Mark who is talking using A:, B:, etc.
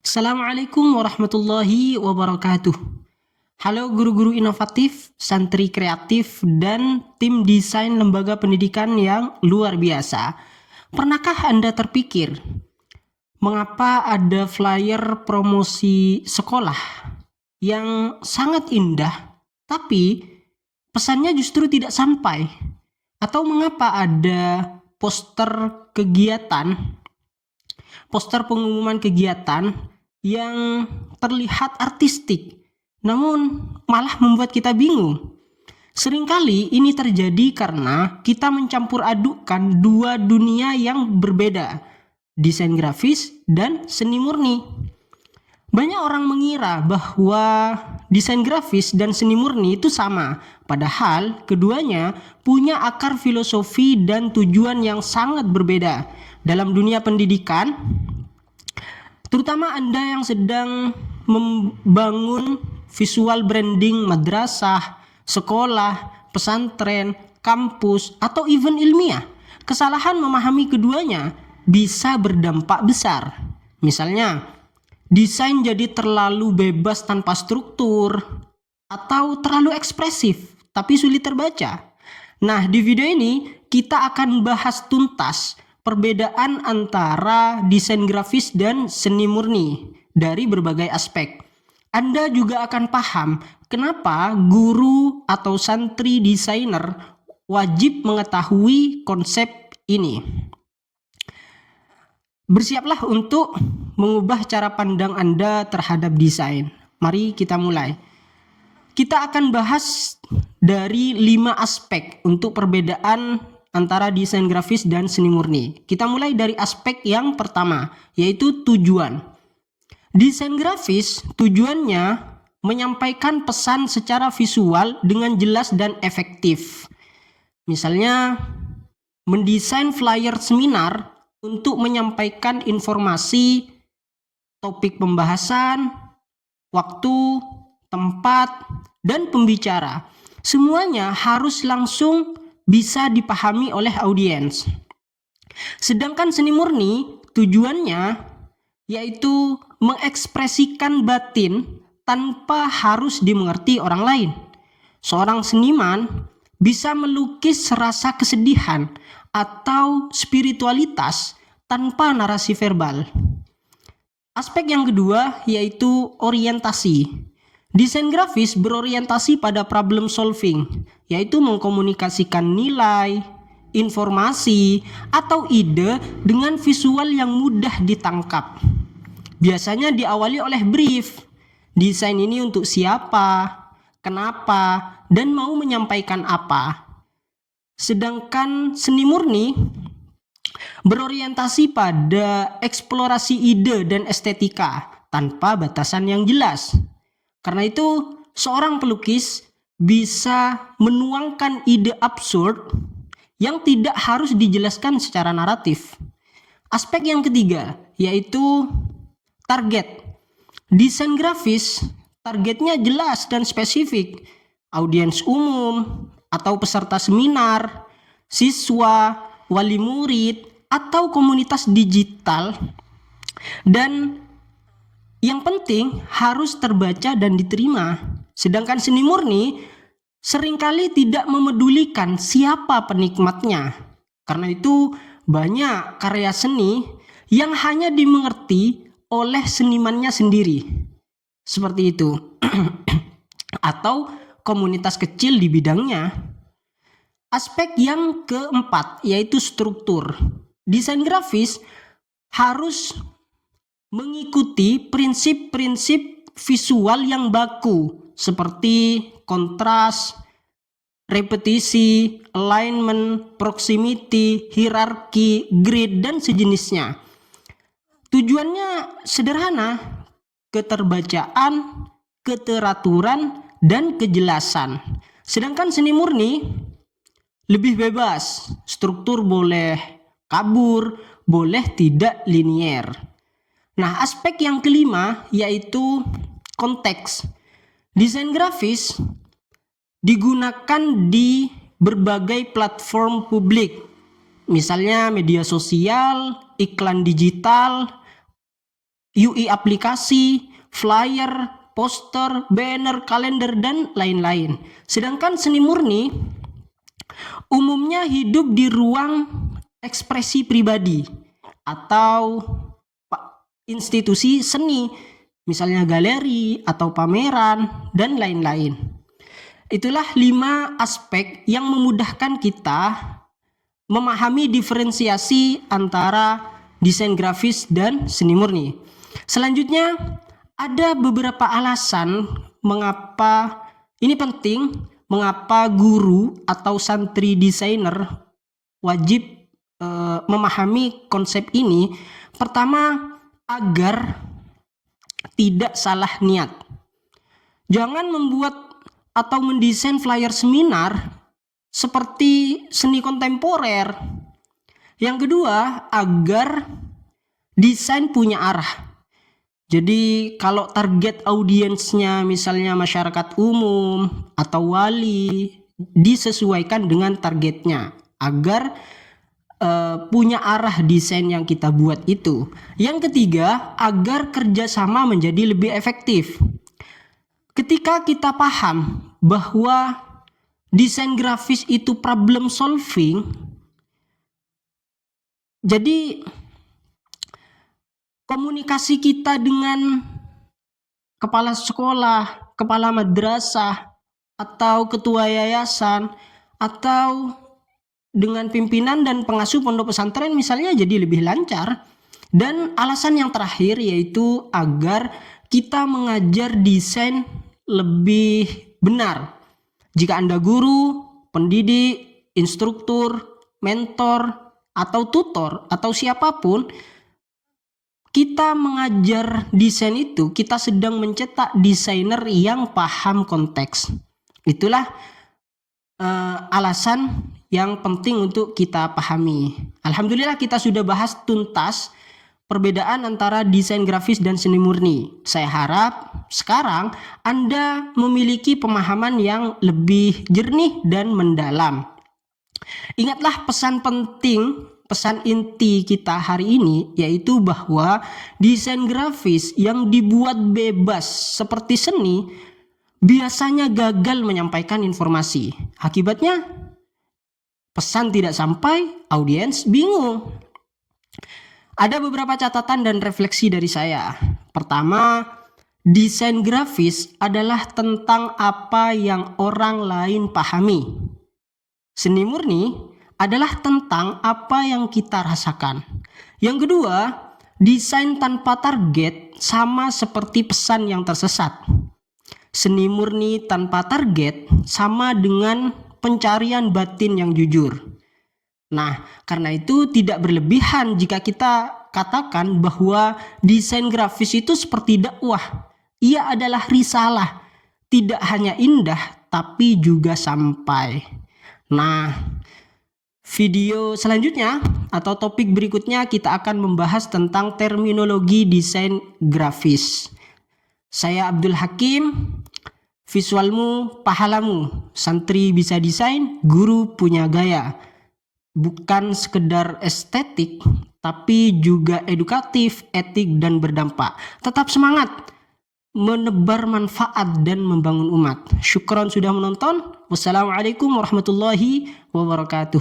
A: Assalamualaikum warahmatullahi wabarakatuh. Halo guru-guru inovatif, santri kreatif, dan tim desain lembaga pendidikan yang luar biasa. Pernahkah Anda terpikir, mengapa ada flyer promosi sekolah yang sangat indah, tapi pesannya justru tidak sampai? Atau mengapa ada kegiatan, poster pengumuman kegiatan yang terlihat artistik, namun malah membuat kita bingung? Seringkali ini terjadi karena kita mencampur adukkan dua dunia yang berbeda, desain grafis dan seni murni. Banyak orang mengira bahwa desain grafis dan seni murni itu sama, padahal keduanya punya akar filosofi dan tujuan yang sangat berbeda. Dalam dunia pendidikan, terutama Anda yang sedang membangun visual branding madrasah, sekolah, pesantren, kampus, atau event ilmiah, kesalahan memahami keduanya bisa berdampak besar. Misalnya, desain jadi terlalu bebas tanpa struktur, atau terlalu ekspresif tapi sulit terbaca. Nah, di video ini kita akan bahas tuntas perbedaan antara desain grafis dan seni murni dari berbagai aspek. Anda juga akan paham kenapa guru atau santri desainer wajib mengetahui konsep ini. Bersiaplah untuk mengubah cara pandang Anda terhadap desain. Mari kita mulai. Kita akan bahas dari 5 aspek untuk perbedaan antara desain grafis dan seni murni. Kita mulai dari aspek yang pertama, yaitu tujuan. Desain grafis tujuannya menyampaikan pesan secara visual dengan jelas dan efektif. Misalnya, mendesain flyer seminar untuk menyampaikan informasi, topik pembahasan, waktu, tempat, dan pembicara. Semuanya harus langsung bisa dipahami oleh audiens. Sedangkan seni murni tujuannya yaitu mengekspresikan batin tanpa harus dimengerti orang lain. Seorang seniman bisa melukis rasa kesedihan atau spiritualitas tanpa narasi verbal. Aspek yang kedua yaitu orientasi. Desain grafis berorientasi pada problem solving, yaitu mengkomunikasikan nilai, informasi, atau ide dengan visual yang mudah ditangkap. Biasanya diawali oleh brief. Desain ini untuk siapa, kenapa, dan mau menyampaikan apa. Sedangkan seni murni berorientasi pada eksplorasi ide dan estetika tanpa batasan yang jelas. Karena itu, seorang pelukis bisa menuangkan ide absurd yang tidak harus dijelaskan secara naratif. Aspek yang ketiga yaitu target. Desain grafis targetnya jelas dan spesifik. Audiens umum atau peserta seminar, siswa, wali murid, atau komunitas digital. Dan yang penting harus terbaca dan diterima. Sedangkan seni murni seringkali tidak memedulikan siapa penikmatnya. Karena itu banyak karya seni yang hanya dimengerti oleh senimannya sendiri. Seperti itu. Atau komunitas kecil di bidangnya. Aspek yang keempat yaitu struktur. Desain grafis harus mengikuti prinsip-prinsip visual yang baku seperti kontras, repetisi, alignment, proximity, hierarki, grid, dan sejenisnya. Tujuannya sederhana, keterbacaan, keteraturan, dan kejelasan. Sedangkan seni murni lebih bebas, struktur boleh kabur, boleh tidak linier. Nah, aspek yang kelima yaitu konteks. Desain grafis digunakan di berbagai platform publik, misalnya media sosial, iklan digital, UI aplikasi, flyer, poster, banner, kalender, dan lain-lain. Sedangkan seni murni umumnya hidup di ruang ekspresi pribadi atau institusi seni, misalnya galeri atau pameran, dan lain-lain. Itulah 5 aspek yang memudahkan kita memahami diferensiasi antara desain grafis dan seni murni. Selanjutnya, ada beberapa alasan mengapa ini penting, mengapa guru atau santri desainer wajib memahami konsep ini. Pertama, agar tidak salah niat. Jangan membuat atau mendesain flyer seminar seperti seni kontemporer. Yang kedua, agar desain punya arah. Jadi kalau target audiensnya misalnya masyarakat umum atau wali, disesuaikan dengan targetnya agar punya arah desain yang kita buat itu. Yang ketiga, agar kerjasama menjadi lebih efektif. Ketika kita paham bahwa desain grafis itu problem solving, jadi komunikasi kita dengan kepala sekolah, kepala madrasah, atau ketua yayasan, atau dengan pimpinan dan pengasuh pondok pesantren misalnya jadi lebih lancar. Dan alasan yang terakhir yaitu agar kita mengajar desain lebih benar. Jika Anda guru, pendidik, instruktur, mentor, atau tutor, atau siapapun, kita mengajar desain itu, kita sedang mencetak desainer yang paham konteks. Itulah alasan yang penting untuk kita pahami. Alhamdulillah kita sudah bahas tuntas perbedaan antara desain grafis dan seni murni. Saya harap sekarang Anda memiliki pemahaman yang lebih jernih dan mendalam. Ingatlah pesan penting, pesan inti kita hari ini, yaitu bahwa desain grafis yang dibuat bebas seperti seni biasanya gagal menyampaikan informasi. Akibatnya pesan tidak sampai, audiens bingung. Ada beberapa catatan dan refleksi dari saya. Pertama, desain grafis adalah tentang apa yang orang lain pahami. Seni murni adalah tentang apa yang kita rasakan. Yang kedua, desain tanpa target sama seperti pesan yang tersesat. Seni murni tanpa target sama dengan pencarian batin yang jujur. Nah, karena itu tidak berlebihan jika kita katakan bahwa desain grafis itu seperti dakwah. Ia adalah risalah, tidak hanya indah tapi juga sampai. Nah, video selanjutnya atau topik berikutnya kita akan membahas tentang terminologi desain grafis. Saya Abdul Hakim, visualmu pahalamu, santri bisa desain, guru punya gaya. Bukan sekedar estetik, tapi juga edukatif, etik, dan berdampak. Tetap semangat menebar manfaat dan membangun umat. Syukron sudah menonton. Wassalamualaikum warahmatullahi wabarakatuh.